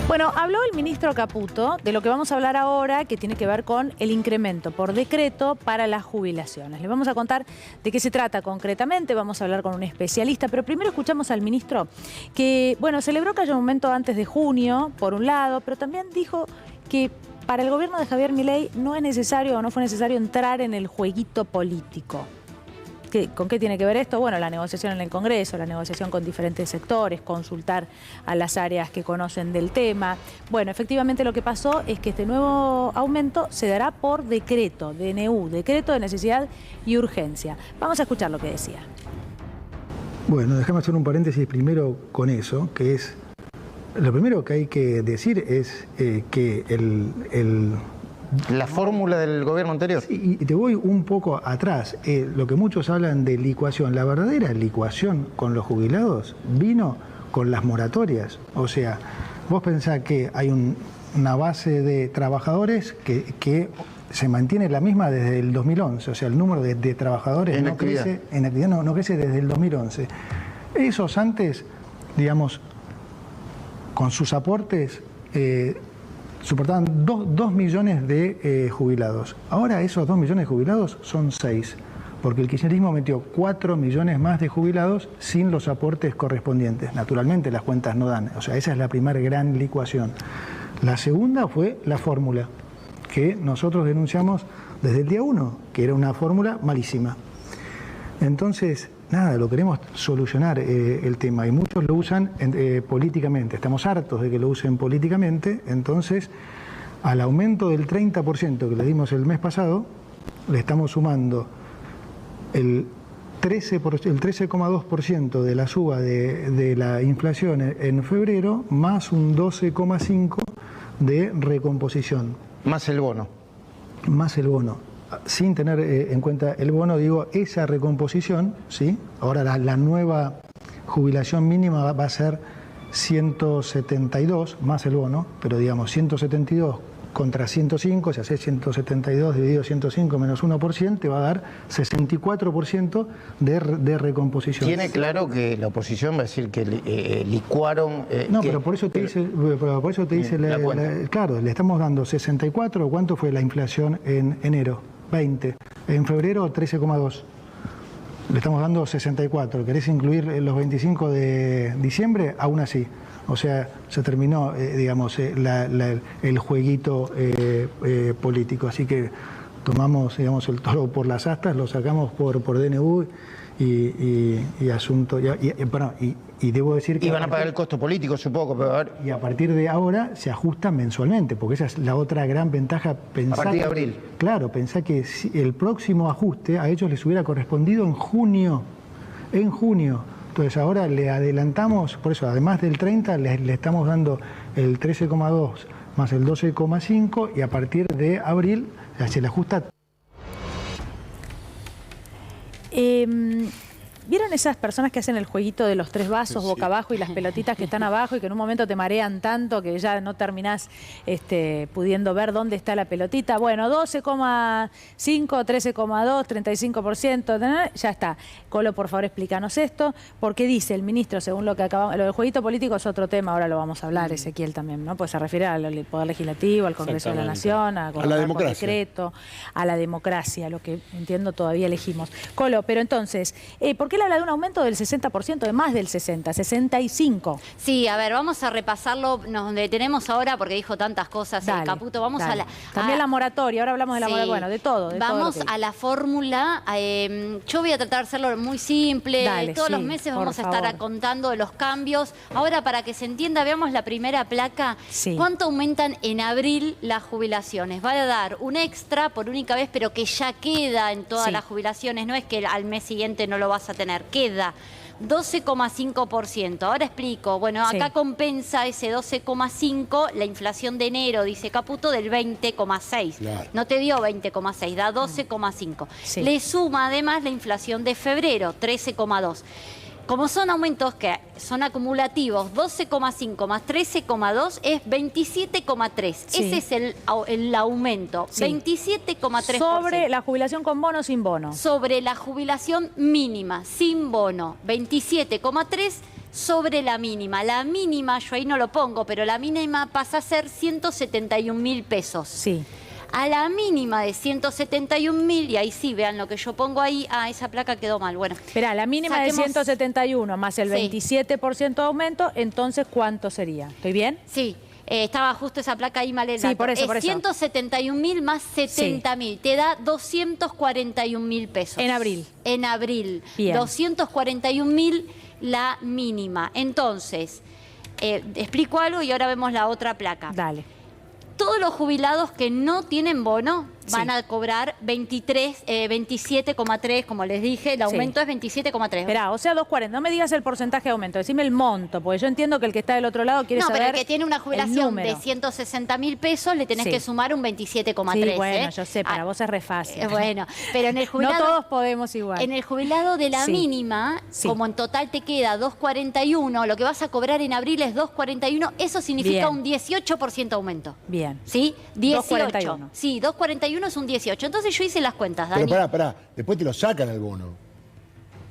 Bueno, habló el ministro Caputo de lo que vamos a hablar ahora, que tiene que ver con el incremento por decreto para las jubilaciones. Les vamos a contar de qué se trata concretamente, vamos a hablar con un especialista, pero primero escuchamos al ministro que, bueno, celebró que haya un momento antes de junio, por un lado, pero también dijo que para el gobierno de Javier Milei no es necesario o no fue necesario entrar en el jueguito político. ¿Con qué tiene que ver esto? Bueno, la negociación en el Congreso, la negociación con diferentes sectores, consultar a las áreas que conocen del tema. Bueno, efectivamente lo que pasó es que este nuevo aumento se dará por decreto, DNU, decreto de necesidad y urgencia. Vamos a escuchar lo que decía. Bueno, déjame hacer un paréntesis primero con eso, que es... Lo primero que hay que decir es que la fórmula del gobierno anterior. Sí, y te voy un poco atrás. Lo que muchos hablan de licuación, la verdadera licuación con los jubilados vino con las moratorias. O sea, vos pensás que hay una base de trabajadores que se mantiene la misma desde el 2011. O sea, el número de trabajadores no crece desde el 2011. Esos antes, digamos, con sus aportes... soportaban 2 millones de jubilados. Ahora esos 2 millones de jubilados son 6, porque el kirchnerismo metió 4 millones más de jubilados sin los aportes correspondientes. Naturalmente las cuentas no dan, o sea, esa es la primera gran licuación. La segunda fue la fórmula, que nosotros denunciamos desde el día 1, que era una fórmula malísima. Entonces, nada, lo queremos solucionar el tema y muchos lo usan políticamente. Estamos hartos de que lo usen políticamente, entonces al aumento del 30% que le dimos el mes pasado, le estamos sumando el 13,2% de la suba de la inflación en febrero, más un 12,5% de recomposición. Más el bono. Más el bono. Sin tener en cuenta el bono, digo, esa recomposición, ¿sí? Ahora la nueva jubilación mínima va a ser 172 más el bono, pero digamos 172 contra 105, si hace 172 dividido 105 menos 1%, te va a dar 64% de recomposición. Tiene claro que la oposición va a decir que licuaron... no, pero por eso te dice, claro, le estamos dando 64, ¿cuánto fue la inflación en enero? 20. En febrero, 13,2. Le estamos dando 64. ¿Querés incluir los 25 de diciembre? Aún así. O sea, se terminó, digamos, el jueguito político. Así que tomamos, digamos, el toro por las astas, lo sacamos por DNU y asunto... Y debo decir que... Y van a pagar el costo político, supongo. Pero a ver... Y a partir de ahora se ajusta mensualmente, porque esa es la otra gran ventaja. A partir de abril. Claro, pensá que si el próximo ajuste a ellos les hubiera correspondido en junio. En junio. Entonces ahora le adelantamos, por eso además del 30 le estamos dando el 13,2 más el 12,5 y a partir de abril se le ajusta. ¿Vieron esas personas que hacen el jueguito de los 3 vasos boca abajo y las pelotitas que están abajo y que en un momento te marean tanto que ya no terminás pudiendo ver dónde está la pelotita? Bueno, 12,5, 13,2, 35%, ya está. Colo, por favor, explícanos esto, porque dice el ministro, según lo que acabamos... Lo del jueguito político es otro tema, ahora lo vamos a hablar, Ezequiel también, ¿no? Pues se refiere al Poder Legislativo, al Congreso de la Nación, a la democracia. Por decreto, a la democracia, lo que entiendo todavía elegimos. Colo, pero entonces, ¿por qué él habla de un aumento del 60%, de más del 60, 65? Sí, a ver, vamos a repasarlo, nos detenemos ahora porque dijo tantas cosas el Caputo. Vamos a la... También la moratoria, ahora hablamos de la moratoria, bueno, de todo. Vamos a la fórmula, yo voy a tratar de hacerlo muy simple, todos los meses vamos a estar contando de los cambios. Ahora, para que se entienda, veamos la primera placa, ¿cuánto aumentan en abril las jubilaciones? Va a dar un extra por única vez, pero que ya queda en todas las jubilaciones, no es que al mes siguiente no lo vas a tener. Queda 12,5%. Ahora explico. Bueno, acá compensa ese 12,5 la inflación de enero, dice Caputo, del 20,6. Claro. No te dio 20,6, da 12,5. Le suma además la inflación de febrero, 13,2. Como son aumentos que son acumulativos, 12,5 más 13,2 es 27,3. Ese es el aumento, 27,3%. Sobre la jubilación con bono o sin bono. Sobre la jubilación mínima, sin bono, 27,3 sobre la mínima. La mínima, yo ahí no lo pongo, pero la mínima pasa a ser 171.000 pesos. Sí. A la mínima de 171.000, y ahí sí, vean lo que yo pongo ahí. Ah, esa placa quedó mal. Bueno. Esperá, la mínima de 171 más el 27% de aumento, entonces, ¿cuánto sería? ¿Estoy bien? Sí. Estaba justo esa placa ahí mal el dato. Sí, por eso. 171.000 más 70.000. Te da 241.000 pesos. En abril. En abril. Bien. 241.000 la mínima. Entonces, explico algo y ahora vemos la otra placa. Dale. Todos los jubilados que no tienen bono van a cobrar 27,3, como les dije, el aumento es 27,3. Esperá, o sea, 240. No me digas el porcentaje de aumento, decime el monto, porque yo entiendo que el que está del otro lado quiere saber. No, pero el que tiene una jubilación de 160.000 pesos le tenés que sumar un 27,3. Sí, bueno, yo sé, para vos es re fácil. Bueno, pero en el jubilado... No todos podemos igual. En el jubilado de la mínima, como en total te queda 241, lo que vas a cobrar en abril es 241, eso significa un 18% aumento. Bien. ¿Sí? 18. 241. Sí, 241 es un 18. Entonces yo hice las cuentas, Dani. Pero pará, después te lo sacan al bono.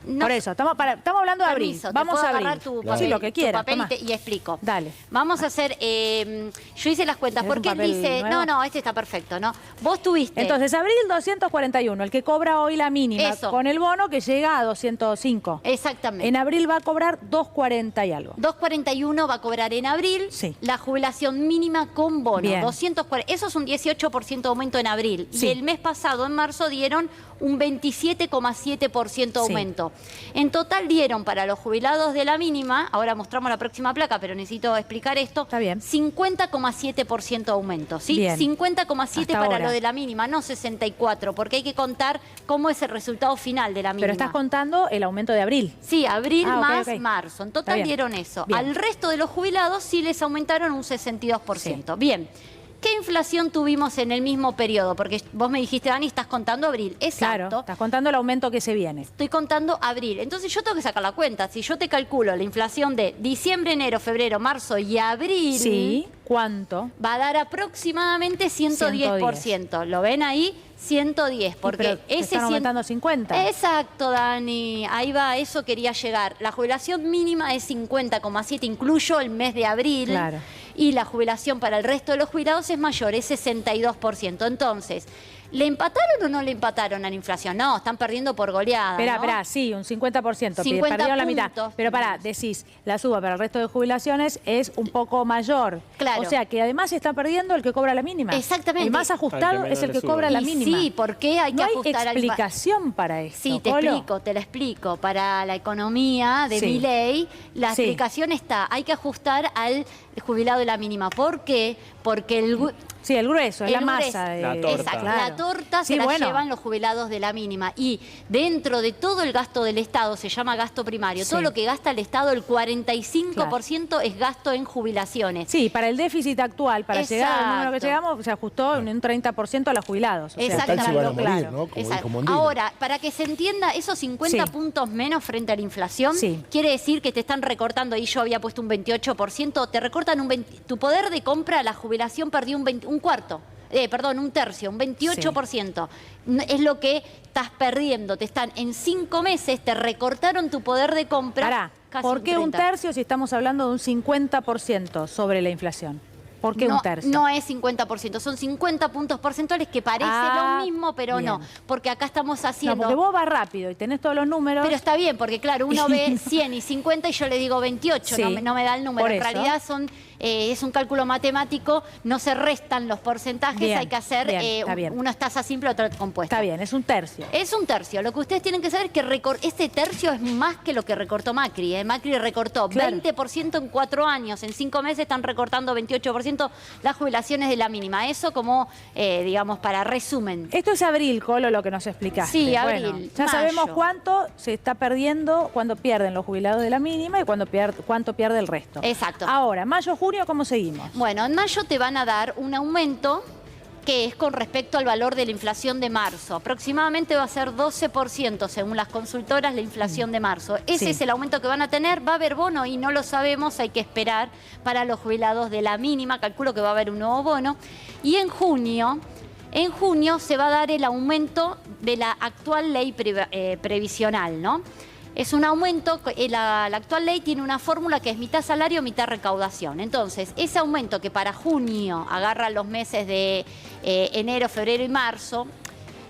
No, por eso, estamos hablando de abril. permiso, Vamos a agarrar abrir. tu Claro. papel, Sí, lo que quieras. tu papel Tomá. y explico. Dale. Vamos a hacer, yo hice las cuentas, ¿Querés porque un él papel dice, nuevo? no, este está perfecto, ¿no? Vos tuviste... Entonces, abril 241, el que cobra hoy la mínima, Eso. con el bono que llega a 205. Exactamente. En abril va a cobrar 240 y algo. 241 va a cobrar en abril, Sí. la jubilación mínima con bono. Bien. 240, eso es un 18% de aumento en abril. Sí. Y el mes pasado, en marzo, dieron un 27,7% de aumento. En total dieron para los jubilados de la mínima, ahora mostramos la próxima placa, pero necesito explicar esto, Está bien. 50,7% de aumento, ¿sí? Bien. 50,7 Hasta para ahora. lo de la mínima, no 64, porque hay que contar cómo es el resultado final de la mínima. Pero estás contando el aumento de abril. Sí, abril Ah, ok, más ok. marzo. En Está total bien. dieron eso. Bien. Al resto de los jubilados sí les aumentaron un 62%. Bien. ¿Qué inflación tuvimos en el mismo periodo? Porque vos me dijiste, Dani, estás contando abril. Exacto. Claro, estás contando el aumento que se viene. Estoy contando abril. Entonces yo tengo que sacar la cuenta. Si yo te calculo la inflación de diciembre, enero, febrero, marzo y abril, Sí, ¿cuánto? va a dar aproximadamente 110%. ¿Lo ven ahí? 110, porque pero te están aumentando 50. Exacto, Dani. Ahí va, eso quería llegar. La jubilación mínima es 50,7, incluyo el mes de abril. Claro. Y la jubilación para el resto de los jubilados es mayor, es 62%. Entonces, ¿le empataron o no le empataron a la inflación? No, están perdiendo por goleada. Espera, sí, un 50%. 50 perdieron la mitad. puntos. Pero decís, la suba para el resto de jubilaciones es un poco mayor. Claro. O sea, que además se está perdiendo el que cobra la mínima. Exactamente. El más ajustado Al que es el menos que le cobra suba. la Y mínima. sí, ¿por qué hay que no hay ajustar al explicación para esto. Sí, te Colo. la explico. Para la economía de Sí. Milei, la Sí. explicación está, hay que ajustar al jubilado de la mínima. ¿Por qué? Porque Sí, el grueso, es la el grueso. masa. De... La torta. Exacto, Claro. la torta Sí, se la bueno. llevan los jubilados de la mínima. Y dentro de todo el gasto del Estado, se llama gasto primario, Sí. todo lo que gasta el Estado, el 45% es gasto en jubilaciones. Sí, para el déficit actual, para llegar al número que Exacto. llegamos, se ajustó en un 30% a los jubilados. O sea, Exactamente. Tal se van a morir, claro. ¿no? Como Exacto. dijo Mondino. Ahora, para que se entienda, esos 50 Sí. puntos menos frente a la inflación, Sí. quiere decir que te están recortando, ahí yo había puesto un 28%, te recortan un 20%, tu poder de compra, la jubilación perdió un cuarto. Un tercio, un 28%. Es lo que estás perdiendo. Te están en 5 meses, te recortaron tu poder de compra. Pará, casi ¿por qué un 30%. tercio si estamos hablando de un 50% sobre la inflación? ¿Por qué no, un tercio? No es 50%, son 50 puntos porcentuales que parece Ah, lo mismo, pero bien. no. Porque acá estamos No, haciendo... porque vos vas rápido y tenés todos los números. Pero está bien, porque claro, uno ve 100 y 50 y yo le digo 28, Sí, no me da el número. por En eso. realidad es un cálculo matemático, no se restan los porcentajes, Bien, hay que hacer bien, está bien. una es tasa simple, otra compuesta. Está bien, es un tercio. Es un tercio. Lo que ustedes tienen que saber es que este tercio es más que lo que recortó Macri. Macri recortó Claro. 20% en 4 años. En 5 meses están recortando 28% las jubilaciones de la mínima. Eso como, digamos, para resumen. Esto es abril, Colo, lo que nos explicaste. Sí, Bueno, abril, ya mayo. sabemos cuánto se está perdiendo, cuánto pierden los jubilados de la mínima y cuánto pierde el resto. Exacto. Ahora, mayo, junio, ¿cómo seguimos? Bueno, en mayo te van a dar un aumento que es con respecto al valor de la inflación de marzo. Aproximadamente va a ser 12% según las consultoras la inflación de marzo. Ese Sí. es el aumento que van a tener. Va a haber bono y no lo sabemos, hay que esperar para los jubilados de la mínima. Calculo que va a haber un nuevo bono. Y en junio se va a dar el aumento de la actual ley previsional, ¿no? Es un aumento, la actual ley tiene una fórmula que es mitad salario, mitad recaudación. Entonces, ese aumento que para junio agarra los meses de enero, febrero y marzo,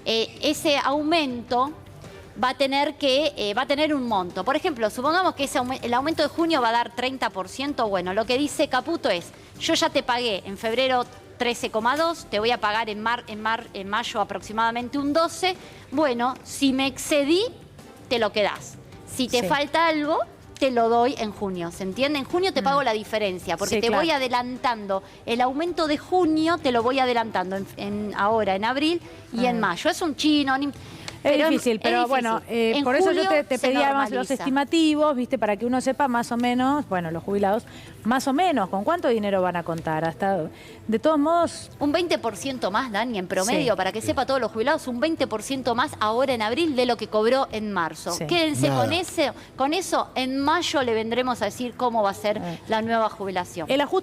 ese aumento va a tener un monto. Por ejemplo, supongamos que el aumento de junio va a dar 30%. Bueno, lo que dice Caputo es, yo ya te pagué en febrero 13,2, te voy a pagar en mayo aproximadamente un 12. Bueno, si me excedí, te lo quedás. Si te falta algo, te lo doy en junio, ¿se entiende? En junio te pago la diferencia, porque te voy adelantando. El aumento de junio te lo voy adelantando ahora en abril y en mayo. Es un chino... Es difícil, pero bueno, por eso yo te pedía más los estimativos, ¿viste? Para que uno sepa más o menos, bueno, los jubilados, más o menos, ¿con cuánto dinero van a contar? Hasta, de todos modos... Un 20% más, Dani, en promedio, para que sepa todos los jubilados, un 20% más ahora en abril de lo que cobró en marzo. Quédense con eso, en mayo le vendremos a decir cómo va a ser la nueva jubilación. El ajuste